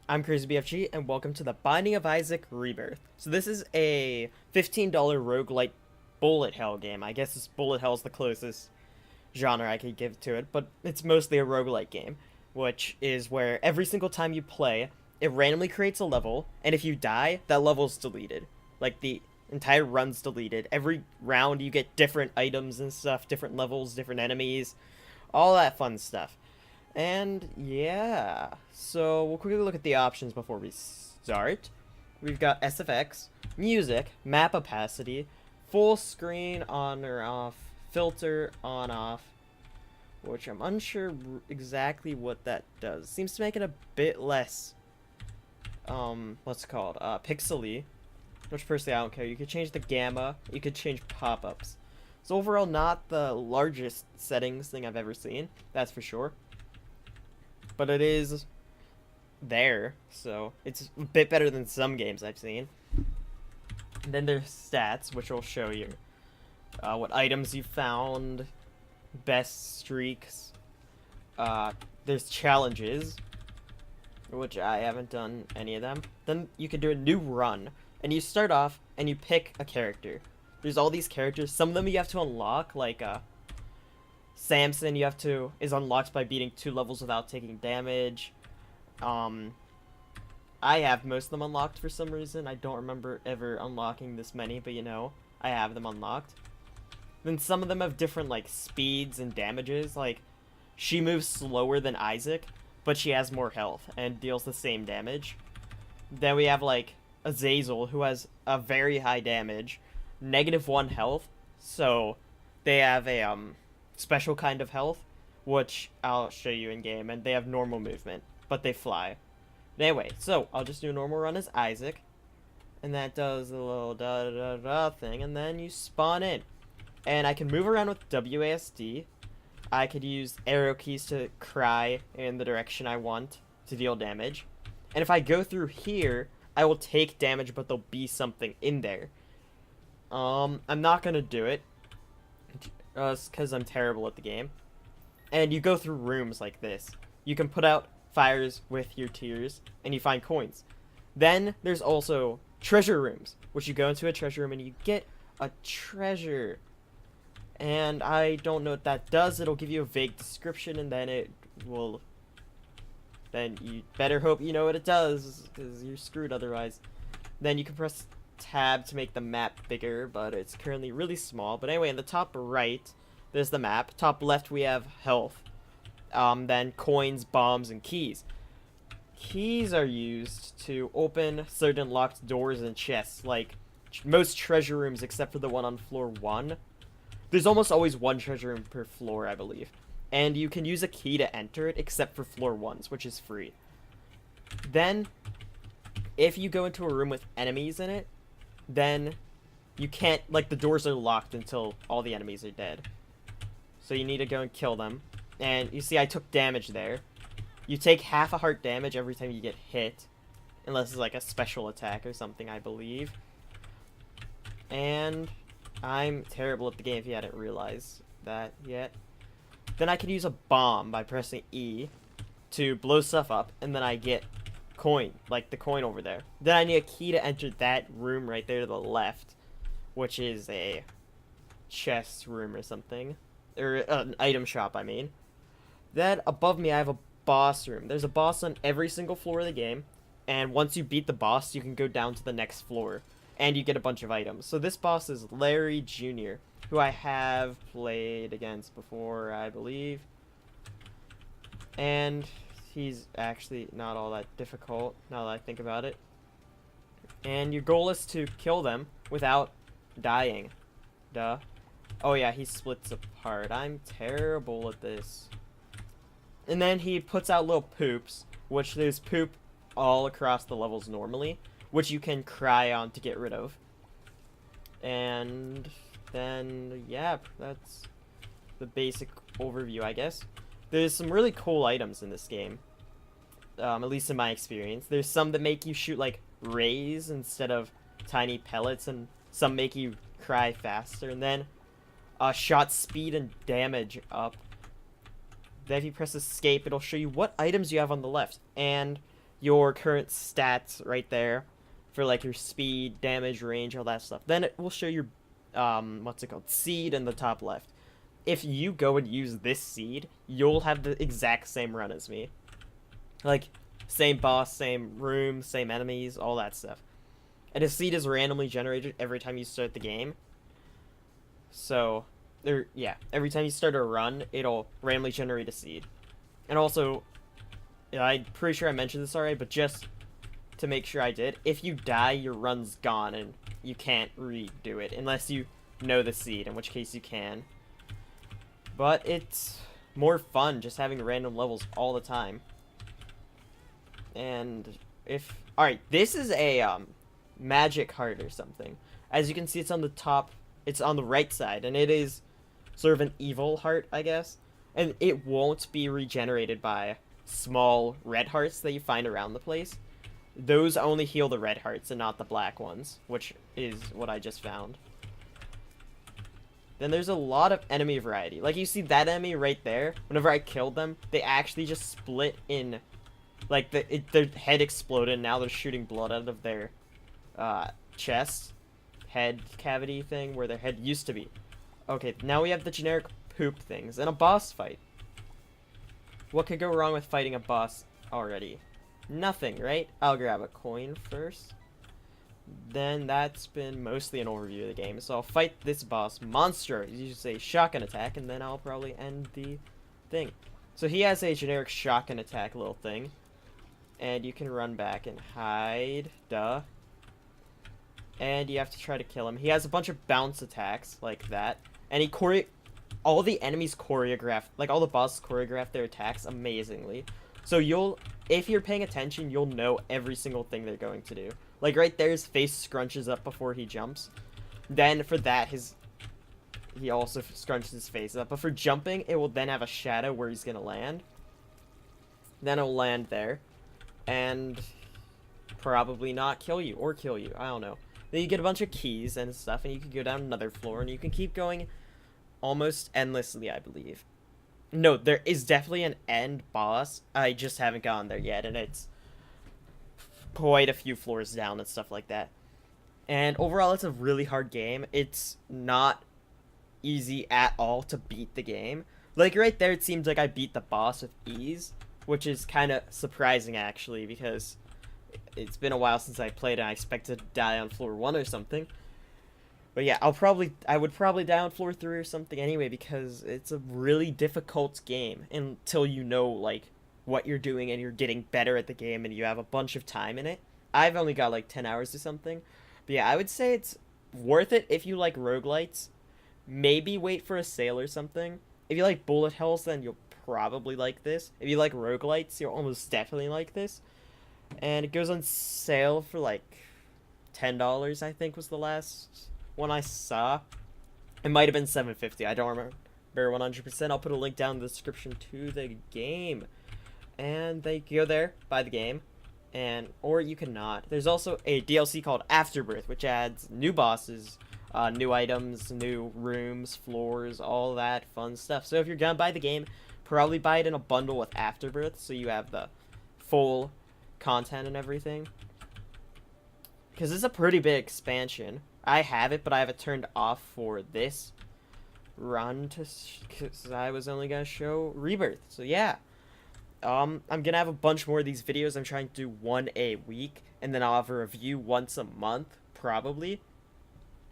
I'm CrazyBFG, and welcome to the Binding of Isaac Rebirth. So this is a $15 roguelite bullet hell game. I guess this bullet hell is the closest genre I could give to it, but it's mostly a roguelite game, which is where every single time you play, it randomly creates a level, and if you die, that level's deleted. Like, the entire run's deleted. Every round you get different items and stuff, different levels, different enemies, all that fun stuff. And yeah, so we'll quickly look at the options before we start. We've got SFX, music, map opacity, full screen on or off, filter on off, which I'm unsure exactly what that does. Seems to make it a bit less, what's it called, pixely, which personally I don't care. You could change the gamma, you could change pop-ups. So overall, not the largest settings thing I've ever seen, that's for sure. But it is there, so it's a bit better than some games I've seen. And then there's stats, which will show you what items you found, best streaks. There's challenges, which I haven't done any of them. Then you can do a new run, and you start off and you pick a character. There's all these characters. Some of them you have to unlock, like Samson is unlocked by beating 2 levels without taking damage. I have most of them unlocked for some reason. I don't remember ever unlocking this many, but you know, I have them unlocked. Then some of them have different like speeds and damages. Like, she moves slower than Isaac, but she has more health and deals the same damage. Then we have like Azazel, who has a very high damage, -1 health, so they have a special kind of health, which I'll show you in game, and they have normal movement, but they fly. Anyway, so I'll just do a normal run as Isaac, and that does the little da-da-da-da thing, and then you spawn in. And I can move around with WASD. I could use arrow keys to cry in the direction I want to deal damage. And if I go through here, I will take damage, but there'll be something in there. I'm not gonna do it, because I'm terrible at the game. And you go through rooms like this. You can put out fires with your tears, and you find coins. Then there's also treasure rooms, which you go into a treasure room and you get a treasure. And I don't know what that does. It'll give you a vague description, and then then you better hope you know what it does, because you're screwed otherwise. Then you can press tab to make the map bigger, but it's currently really small. But anyway, in the top right, there's the map. Top left, we have health. Then coins, bombs, and keys. Keys are used to open certain locked doors and chests, like most treasure rooms except for the one on floor 1. There's almost always one treasure room per floor, I believe. And you can use a key to enter it, except for floor 1s, which is free. Then, if you go into a room with enemies in it, then you can't, like, the doors are locked until all the enemies are dead. So you need to go and kill them. And you see I took damage there. You take half a heart damage every time you get hit, unless it's like a special attack or something, I believe. And I'm terrible at the game if you hadn't realized that yet. Then I can use a bomb by pressing E to blow stuff up, and then I get coin, like the coin over there. Then I need a key to enter that room right there to the left, which is a chest room or something, or an item shop, I mean. Then above me I have a boss room. There's a boss on every single floor of the game, and once you beat the boss you can go down to the next floor and you get a bunch of items. So this boss is Larry Jr., who I have played against before, I believe, and he's actually not all that difficult, now that I think about it. And your goal is to kill them without dying. Duh. Oh yeah, he splits apart. I'm terrible at this. And then he puts out little poops, which there's poop all across the levels normally, which you can cry on to get rid of. And then, yeah, that's the basic overview, I guess. There's some really cool items in this game. At least in my experience. There's some that make you shoot, like, rays instead of tiny pellets, and some make you cry faster. And then, shot speed and damage up. Then if you press escape, it'll show you what items you have on the left. And your current stats right there for like your speed, damage, range, all that stuff. Then it will show your what's it called, seed in the top left. If you go and use this seed, you'll have the exact same run as me. Like, same boss, same room, same enemies, all that stuff. And a seed is randomly generated every time you start the game. So, every time you start a run, it'll randomly generate a seed. And also, I'm pretty sure I mentioned this already, but just to make sure I did, if you die, your run's gone, and you can't redo it, unless you know the seed, in which case you can. But it's more fun just having random levels all the time. And alright, this is a magic heart or something. As you can see, it's on the top, it's on the right side, and it is sort of an evil heart, I guess. And it won't be regenerated by small red hearts that you find around the place. Those only heal the red hearts and not the black ones, which is what I just found. Then there's a lot of enemy variety. Like, you see that enemy right there? Whenever I killed them, they actually just split in. Like, their head exploded, and now they're shooting blood out of their chest. Head cavity thing, where their head used to be. Okay, now we have the generic poop things, and a boss fight. What could go wrong with fighting a boss already? Nothing, right? I'll grab a coin first. Then that's been mostly an overview of the game. So I'll fight this boss, Monstro. He uses a shotgun attack, and then I'll probably end the thing. So he has a generic shotgun attack little thing. And you can run back and hide. Duh. And you have to try to kill him. He has a bunch of bounce attacks like that. And all the enemies choreograph, like all the bosses choreograph their attacks amazingly. So if you're paying attention, you'll know every single thing they're going to do. Like right there, his face scrunches up before he jumps. Then for that, he also scrunches his face up. But for jumping, it will then have a shadow where he's gonna land. Then it'll land there, and probably not kill you, or kill you. I don't know. Then you get a bunch of keys and stuff, and you can go down another floor, and you can keep going almost endlessly, I believe. No, there is definitely an end boss. I just haven't gone there yet, and it's quite a few floors down and stuff like that. And overall, it's a really hard game. It's not easy at all to beat the game. Like right there, it seems like I beat the boss with ease, which is kind of surprising actually, because it's been a while since I played and I expected to die on floor 1 or something. But yeah, I would probably die on floor 3 or something anyway, because it's a really difficult game until you know like what you're doing and you're getting better at the game and you have a bunch of time in it. I've only got like 10 hours or something. But yeah, I would say it's worth it if you like roguelites. Maybe wait for a sale or something. If you like bullet hells, then you'll probably like this. If you like roguelites, you'll almost definitely like this. And it goes on sale for like $10, I think was the last one I saw. It might have been $7.50. I don't remember 100%. I'll put a link down in the description to the game. And they go there, buy the game, or you cannot. There's also a DLC called Afterbirth, which adds new bosses, new items, new rooms, floors, all that fun stuff. So if you're gonna buy the game, probably buy it in a bundle with Afterbirth, so you have the full content and everything. Because it's a pretty big expansion. I have it, but I have it turned off for this run, because I was only gonna show Rebirth. So yeah. I'm gonna have a bunch more of these videos. I'm trying to do one a week, and then I'll have a review once a month, probably.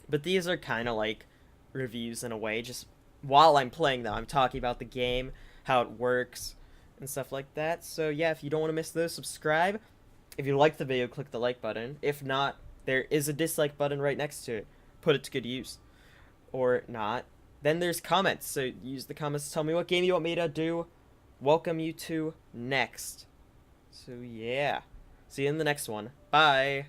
But these are kind of like reviews in a way, just while I'm playing them. I'm talking about the game, how it works, and stuff like that. So yeah, if you don't want to miss those, subscribe. If you liked the video, click the like button. If not, there is a dislike button right next to it. Put it to good use. Or not. Then there's comments, so use the comments to tell me what game you want me to do. Welcome you to next. So yeah, see you in the next one. Bye.